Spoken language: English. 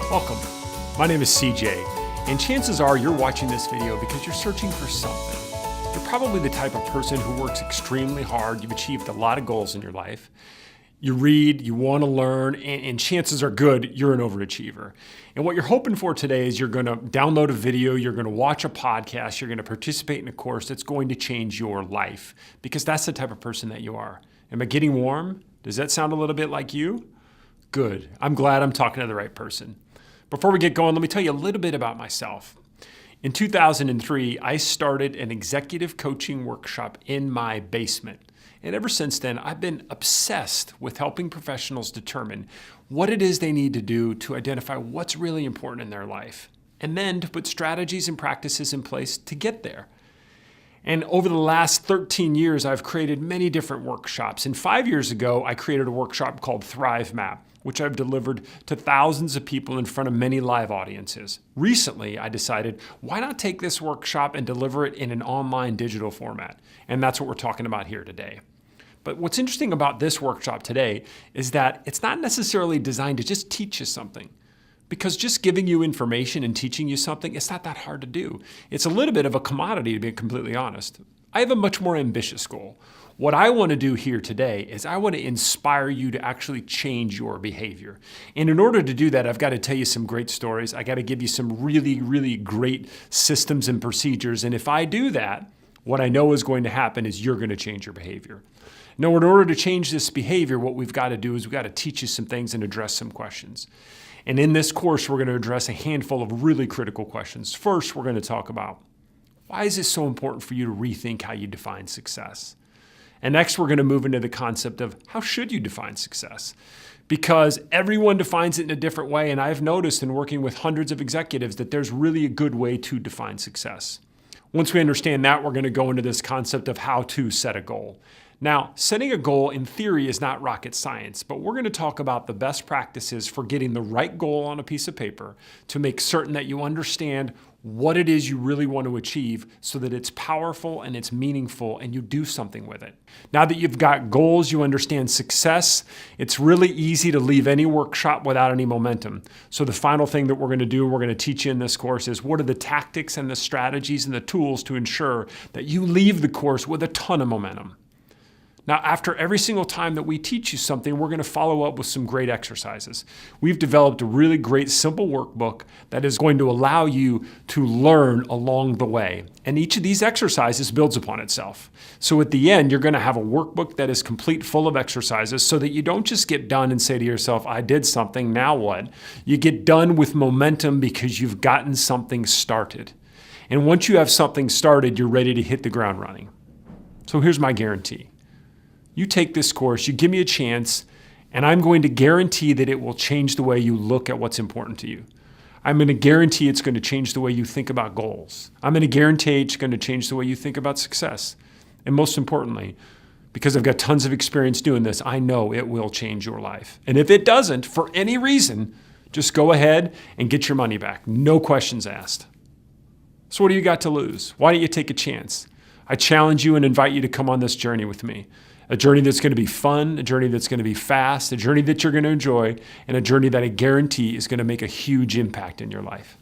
Welcome. My name is CJ, and chances are you're watching this video because you're searching for something. You're probably the type of person who works extremely hard. You've achieved a lot of goals in your life. You read, you want to learn, and chances are good you're an overachiever. And what you're hoping for today is you're going to download a video, you're going to watch a podcast, you're going to participate in a course that's going to change your life, because that's the type of person that you are. Am I getting warm? Does that sound a little bit like you? Good. I'm glad I'm talking to the right person. Before we get going, let me tell you a little bit about myself. In 2003, I started an executive coaching workshop in my basement. And ever since then, I've been obsessed with helping professionals determine what it is they need to do to identify what's really important in their life, and then to put strategies and practices in place to get there. And over the last 13 years, I've created many different workshops. And 5 years ago, I created a workshop called Thrive Map, which I've delivered to thousands of people in front of many live audiences. Recently, I decided, why not take this workshop and deliver it in an online digital format? And that's what we're talking about here today. But what's interesting about this workshop today is that it's not necessarily designed to just teach you something. Because just giving you information and teaching you something, it's not that hard to do. It's a little bit of a commodity, to be completely honest. I have a much more ambitious goal. What I want to do here today is I want to inspire you to actually change your behavior. And in order to do that, I've got to tell you some great stories. I got to give you some really, really great systems and procedures. And if I do that, what I know is going to happen is you're going to change your behavior. Now, in order to change this behavior, what we've got to do is we've got to teach you some things and address some questions. And in this course, we're going to address a handful of really critical questions. First, we're going to talk about, why is it so important for you to rethink how you define success? And next, we're going to move into the concept of, how should you define success? Because everyone defines it in a different way, and I've noticed in working with hundreds of executives that there's really a good way to define success. Once we understand that, we're going to go into this concept of how to set a goal. Now, setting a goal in theory is not rocket science, but we're going to talk about the best practices for getting the right goal on a piece of paper to make certain that you understand what it is you really want to achieve so that it's powerful and it's meaningful and you do something with it. Now that you've got goals, you understand success, it's really easy to leave any workshop without any momentum. So the final thing that we're going to do, we're going to teach you in this course, is what are the tactics and the strategies and the tools to ensure that you leave the course with a ton of momentum. Now, after every single time that we teach you something, we're going to follow up with some great exercises. We've developed a really great, simple workbook that is going to allow you to learn along the way. And each of these exercises builds upon itself. So at the end, you're going to have a workbook that is complete, full of exercises, so that you don't just get done and say to yourself, I did something, now what? You get done with momentum because you've gotten something started. And once you have something started, you're ready to hit the ground running. So here's my guarantee. You take this course, you give me a chance, and I'm going to guarantee that it will change the way you look at what's important to you. I'm going to guarantee it's going to change the way you think about goals. I'm going to guarantee it's going to change the way you think about success. And most importantly, because I've got tons of experience doing this, I know it will change your life. And if it doesn't, for any reason, just go ahead and get your money back. No questions asked. So what do you got to lose? Why don't you take a chance? I challenge you and invite you to come on this journey with me. A journey that's going to be fun, a journey that's going to be fast, a journey that you're going to enjoy, and a journey that I guarantee is going to make a huge impact in your life.